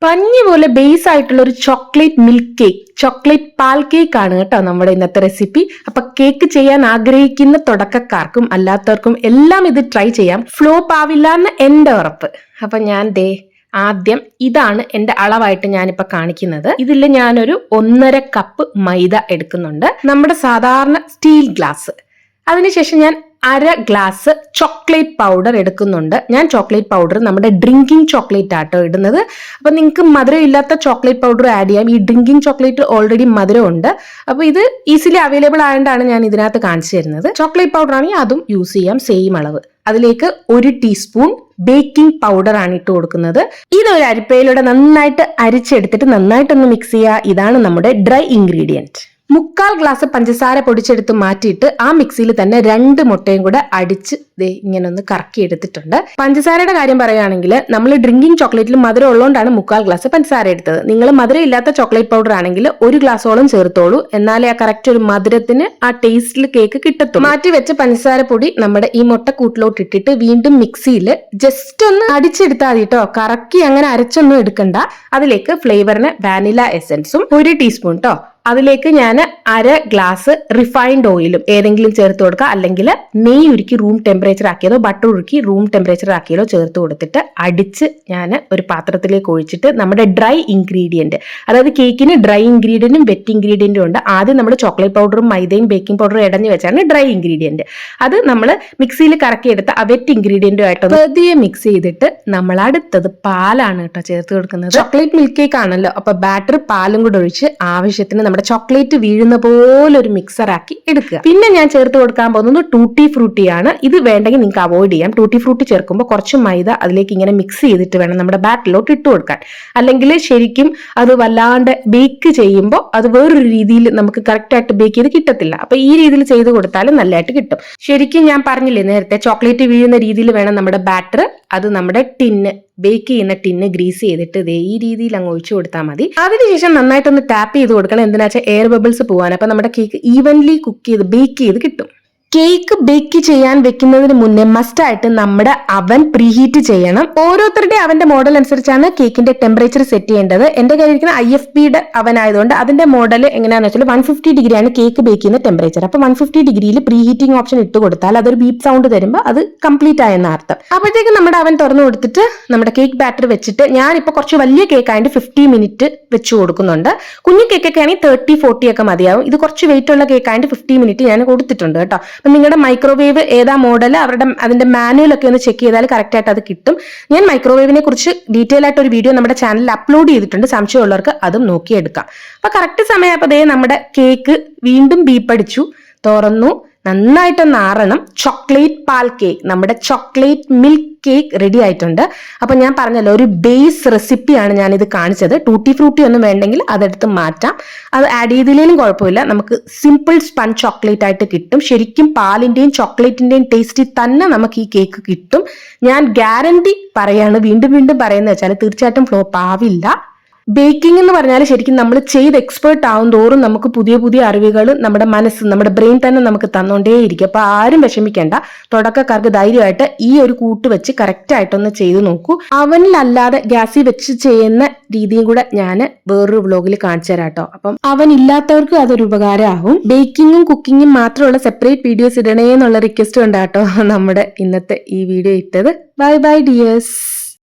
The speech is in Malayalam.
പഞ്ഞി പോലെ ബേസ് ആയിട്ടുള്ള ഒരു ചോക്ലേറ്റ് മിൽക്ക് കേക്ക്, ചോക്ലേറ്റ് പാൽ കേക്ക് ആണ് കേട്ടോ നമ്മുടെ ഇന്നത്തെ റെസിപ്പി. അപ്പൊ കേക്ക് ചെയ്യാൻ ആഗ്രഹിക്കുന്ന തുടക്കക്കാർക്കും അല്ലാത്തവർക്കും എല്ലാം ഇത് ട്രൈ ചെയ്യാം. ഫ്ലോപ്പ് ആവില്ല എന്ന് എന്റെ ഉറപ്പ്. അപ്പൊ ഞാൻ ആദ്യം ഇതാണ് എന്റെ അളവായിട്ട് ഞാനിപ്പോ കാണിക്കുന്നത്. ഇതിൽ ഞാനൊരു 1.5 കപ്പ് മൈദ എടുക്കുന്നുണ്ട്, നമ്മുടെ സാധാരണ സ്റ്റീൽ ഗ്ലാസ്. അതിനുശേഷം ഞാൻ 1/2 ഗ്ലാസ് ചോക്ലേറ്റ് പൗഡർ എടുക്കുന്നുണ്ട്. ഞാൻ ചോക്ലേറ്റ് പൗഡർ നമ്മുടെ ഡ്രിങ്കിങ് ചോക്ലേറ്റ് ആട്ടോ ഇടുന്നത്. അപ്പൊ നിങ്ങൾക്ക് മധുരം ഇല്ലാത്ത ചോക്ലേറ്റ് പൗഡർ ആഡ് ചെയ്യാം. ഈ ഡ്രിങ്കിങ് ചോക്ലേറ്റ് ഓൾറെഡി മധുരം ഉണ്ട്. അപ്പൊ ഇത് ഈസിലി അവൈലബിൾ ആയതുകൊണ്ടാണ് ഞാൻ ഇതിനകത്ത് കാണിച്ചു തരുന്നത്. ചോക്ലേറ്റ് പൗഡർ ആണെങ്കിൽ അതും യൂസ് ചെയ്യാം, സെയിം അളവ്. അതിലേക്ക് 1 ടീസ്പൂൺ ബേക്കിംഗ് പൗഡർ ആണ് ഇട്ട് കൊടുക്കുന്നത്. ഇതൊരു അരിപ്പയിലൂടെ നന്നായിട്ട് അരിച്ചെടുത്തിട്ട് നന്നായിട്ടൊന്ന് മിക്സ് ചെയ്യുക. ഇതാണ് നമ്മുടെ ഡ്രൈ ഇൻഗ്രീഡിയന്റ്. 1/4 ഗ്ലാസ് പഞ്ചസാര പൊടിച്ചെടുത്ത് മാറ്റിയിട്ട് ആ മിക്സിയിൽ തന്നെ 2 മുട്ടയും കൂടെ അടിച്ച് ഇങ്ങനെ ഒന്ന് കറക്കി എടുത്തിട്ടുണ്ട്. പഞ്ചസാരയുടെ കാര്യം പറയുകയാണെങ്കിൽ നമ്മൾ ഡ്രിങ്കിങ് ചോക്ലേറ്റിൽ മധുരം ഉള്ളതുകൊണ്ടാണ് 1/4 ഗ്ലാസ് പഞ്ചസാര എടുത്തത്. നിങ്ങൾ മധുരം ഇല്ലാത്ത ചോക്ലേറ്റ് പൗഡർ ആണെങ്കിൽ 1 ഗ്ലാസോളം ചേർത്തോളൂ, എന്നാലേ ആ കറക്റ്റ് ഒരു മധുരത്തിന് ആ ടേസ്റ്റിൽ കേക്ക് കിട്ടത്തുള്ളൂ. മാറ്റി വെച്ച പഞ്ചസാര പൊടി നമ്മുടെ ഈ മുട്ടക്കൂട്ടിലോട്ട് ഇട്ടിട്ട് വീണ്ടും മിക്സിയിൽ ജസ്റ്റ് ഒന്ന് അടിച്ചെടുത്താൽ മതി കേട്ടോ. കറക്കി അങ്ങനെ അരച്ചൊന്നും എടുക്കണ്ട. അതിലേക്ക് ഫ്ലേവറിന് വാനില എസൻസും 1 ടീസ്പൂൺ കേട്ടോ. അതിലേക്ക് ഞാൻ 1/2 ഗ്ലാസ് റിഫൈൻഡ് ഓയിലും ഏതെങ്കിലും ചേർത്ത് കൊടുക്കുക, അല്ലെങ്കിൽ നെയ്യ് ഉരുക്കി റൂം ടെമ്പറേച്ചർ ആക്കിയതോ ബട്ടർ ഉരുക്കി റൂം ടെമ്പറേച്ചർ ആക്കിയതോ ചേർത്ത് കൊടുത്തിട്ട് അടിച്ച് ഞാൻ ഒരു പാത്രത്തിലേക്ക് ഒഴിച്ചിട്ട് നമ്മുടെ ഡ്രൈ ഇൻഗ്രീഡിയന്റ്, അതായത് കേക്കിന് ഡ്രൈ ഇൻഗ്രീഡിയന്റും വെറ്റ് ഇൻഗ്രീഡിയന്റും ഉണ്ട്. ആദ്യം നമ്മൾ ചോക്ലേറ്റ് പൗഡറും മൈദയും ബേക്കിംഗ് പൗഡറും ഇടഞ്ഞു വെച്ചാണ് ഡ്രൈ ഇൻഗ്രീഡിയന്റ്. അത് നമ്മൾ മിക്സിയിൽ കറക്കിയെടുത്ത ആ വെറ്റ് ഇൻഗ്രീഡിയന്റും ആയിട്ട് പതിയെ മിക്സ് ചെയ്തിട്ട് നമ്മൾ അടുത്തത് പാലാണ് കേട്ടോ ചേർത്ത് കൊടുക്കുന്നത്. ചോക്ലേറ്റ് മിൽക്ക് കേക്ക് ആണല്ലോ, അപ്പൊ ബാറ്റർ പാലും കൂടെ ഒഴിച്ച് ആവശ്യത്തിന് നമ്മുടെ ചോക്ലേറ്റ് വീഴുന്ന പോലെ ഒരു മിക്സർ ആക്കി എടുക്കുക. പിന്നെ ഞാൻ ചേർത്ത് കൊടുക്കാൻ പോകുന്നത് ടൂട്ടി ഫ്രൂട്ടി ആണ്. ഇത് വേണ്ടെങ്കിൽ നിങ്ങൾക്ക് അവോയ്ഡ് ചെയ്യാം. ടൂട്ടി ഫ്രൂട്ടി ചേർക്കുമ്പോൾ കുറച്ച് മൈദ അതിലേക്ക് ഇങ്ങനെ മിക്സ് ചെയ്തിട്ട് വേണം നമ്മുടെ ബാറ്ററിലോട്ട് ഇട്ട് കൊടുക്കാൻ. അല്ലെങ്കിൽ ശരിക്കും അത് വല്ലാണ്ട് ബേക്ക് ചെയ്യുമ്പോൾ അത് വേറൊരു രീതിയിൽ നമുക്ക് കറക്റ്റ് ആയിട്ട് ബേക്ക് ചെയ്ത് കിട്ടത്തില്ല. അപ്പൊ ഈ രീതിയിൽ ചെയ്ത് കൊടുത്താൽ നല്ലതായിട്ട് കിട്ടും. ശരിക്കും ഞാൻ പറഞ്ഞില്ലേ നേരത്തെ, ചോക്ലേറ്റ് വീഴുന്ന രീതിയിൽ വേണം നമ്മുടെ ബാറ്റർ. അത് നമ്മുടെ ടിന്ന്, ബേക്ക് ചെയ്യുന്ന ടിന്ന് ഗ്രീസ് ചെയ്തിട്ട് ഈ രീതിയിൽ അങ്ങ് ഒഴിച്ചു കൊടുത്താൽ മതി. അതിനുശേഷം നന്നായിട്ടൊന്ന് ടാപ്പ് ചെയ്ത് കൊടുക്കണം. എന്തിനാ വെച്ചാൽ എയർ ബബിൾസ് പോകാൻ. അപ്പൊ നമ്മുടെ കേക്ക് ഈവൻലി കുക്ക് ചെയ്ത് ബേക്ക് ചെയ്ത് കിട്ടും. കേക്ക് ബേക്ക് ചെയ്യാൻ വെക്കുന്നതിന് മുന്നേ മസ്റ്റ് ആയിട്ട് നമ്മുടെ അവൻ പ്രീഹീറ്റ് ചെയ്യണം. ഓരോരുത്തരുടെ അവന്റെ മോഡൽ അനുസരിച്ചാണ് കേക്കിന്റെ ടെമ്പറേച്ചർ സെറ്റ് ചെയ്യേണ്ടത്. എന്റെ കയ്യിരിക്കുന്ന IFBയുടെ അവൻ ആയതുകൊണ്ട് അതിന്റെ മോഡൽ എങ്ങനെയാണെന്ന് വെച്ചാൽ 150 ഡിഗ്രിയാണ് കേക്ക് ബേക്ക് ചെയ്യുന്ന ടെമ്പറേച്ചർ. അപ്പൊ 150 ഡിഗ്രിയിൽ പ്രീഹീറ്റിംഗ് ഓപ്ഷൻ ഇട്ട് കൊടുത്താൽ അതൊരു ബീപ്പ് സൗണ്ട് തരുമ്പോൾ അത് കംപ്ലീറ്റ് ആയെന്ന അർത്ഥം. അപ്പോഴത്തേക്ക് നമ്മുടെ അവൻ തുറന്നു കൊടുത്തിട്ട് നമ്മുടെ കേക്ക് ബാറ്റർ വെച്ചിട്ട്, ഞാനിപ്പോൾ കുറച്ച് വലിയ കേക്ക് ആയതുകൊണ്ട് 50 മിനിറ്റ് വെച്ച് കൊടുക്കുന്നുണ്ട്. കുഞ്ഞു കേക്കൊക്കെ ആണെങ്കിൽ 30-40 ഒക്കെ മതിയാവും. ഇത് കുറച്ച് വെയിറ്റ് ഉള്ള കേക്ക് ആയതുകൊണ്ട് 50 മിനിറ്റ് ഞാൻ കൊടുത്തിട്ടുണ്ട് കേട്ടോ. അപ്പൊ നിങ്ങളുടെ മൈക്രോവേവ് ഏതാ മോഡൽ അതിന്റെ മാനുവലൊക്കെ ഒന്ന് ചെക്ക് ചെയ്താൽ കറക്റ്റ് ആയിട്ട് അത് കിട്ടും. ഞാൻ മൈക്രോവേവിനെ കുറിച്ച് ഡീറ്റെയിൽ ആയിട്ട് ഒരു വീഡിയോ നമ്മുടെ ചാനലിൽ അപ്ലോഡ് ചെയ്തിട്ടുണ്ട്. സംശയമുള്ളവർക്ക് അതും നോക്കിയെടുക്കാം. അപ്പൊ കറക്റ്റ് സമയമായപ്പോൾ നമ്മുടെ കേക്ക് വീണ്ടും ബീപ്പടിച്ചു, തുറന്നു, നന്നായിട്ടൊന്ന് ആറണം. ചോക്ലേറ്റ് പാൽ കേക്ക്, നമ്മുടെ ചോക്ലേറ്റ് മിൽക്ക് കേക്ക് റെഡി ആയിട്ടുണ്ട്. അപ്പൊ ഞാൻ പറഞ്ഞല്ലോ, ഒരു ബേസ് റെസിപ്പിയാണ് ഞാനിത് കാണിച്ചത്. ടൂട്ടി ഫ്രൂട്ടി ഒന്നും വേണ്ടെങ്കിൽ അതെടുത്ത് മാറ്റാം. അത് ആഡ് ചെയ്തില്ലെങ്കിലും കുഴപ്പമില്ല. നമുക്ക് സിമ്പിൾ സ്പഞ്ച് ചോക്ലേറ്റ് ആയിട്ട് കിട്ടും. ശരിക്കും പാലിന്റെയും ചോക്ലേറ്റിന്റെയും ടേസ്റ്റിൽ തന്നെ നമുക്ക് ഈ കേക്ക് കിട്ടും. ഞാൻ ഗ്യാരണ്ടി പറയാണ്, വീണ്ടും വീണ്ടും പറയുന്നത് വെച്ചാൽ തീർച്ചയായിട്ടും ഫ്ലോപ്പ് ആവില്ല. ബേക്കിംഗ് എന്ന് പറഞ്ഞാൽ ശരിക്കും നമ്മൾ ചെയ്ത് എക്സ്പേർട്ട് ആവും തോറും നമുക്ക് പുതിയ പുതിയ അറിവുകൾ നമ്മുടെ മനസ്സ്, നമ്മുടെ ബ്രെയിൻ തന്നെ നമുക്ക് തന്നുകൊണ്ടേയിരിക്കും. അപ്പൊ ആരും വിഷമിക്കേണ്ട. തുടക്കക്കാർക്ക് ധൈര്യമായിട്ട് ഈ ഒരു കൂട്ട് വെച്ച് കറക്റ്റ് ആയിട്ടൊന്ന് ചെയ്ത് നോക്കൂ. അവനിലല്ലാതെ ഗ്യാസിൽ വെച്ച് ചെയ്യുന്ന രീതിയും കൂടെ ഞാൻ വേറൊരു വ്ലോഗിൽ കാണിച്ചു തരാം കേട്ടോ. അപ്പം അവൻ ഇല്ലാത്തവർക്ക് അതൊരു ഉപകാരമാകും. ബേക്കിങ്ങും കുക്കിങ്ങും മാത്രമുള്ള സെപ്പറേറ്റ് വീഡിയോസ് ഇടണേ എന്നുള്ള റിക്വസ്റ്റ് കൊണ്ടാട്ടോ നമ്മുടെ ഇന്നത്തെ ഈ വീഡിയോ ഇട്ടത്. Bye bye dears.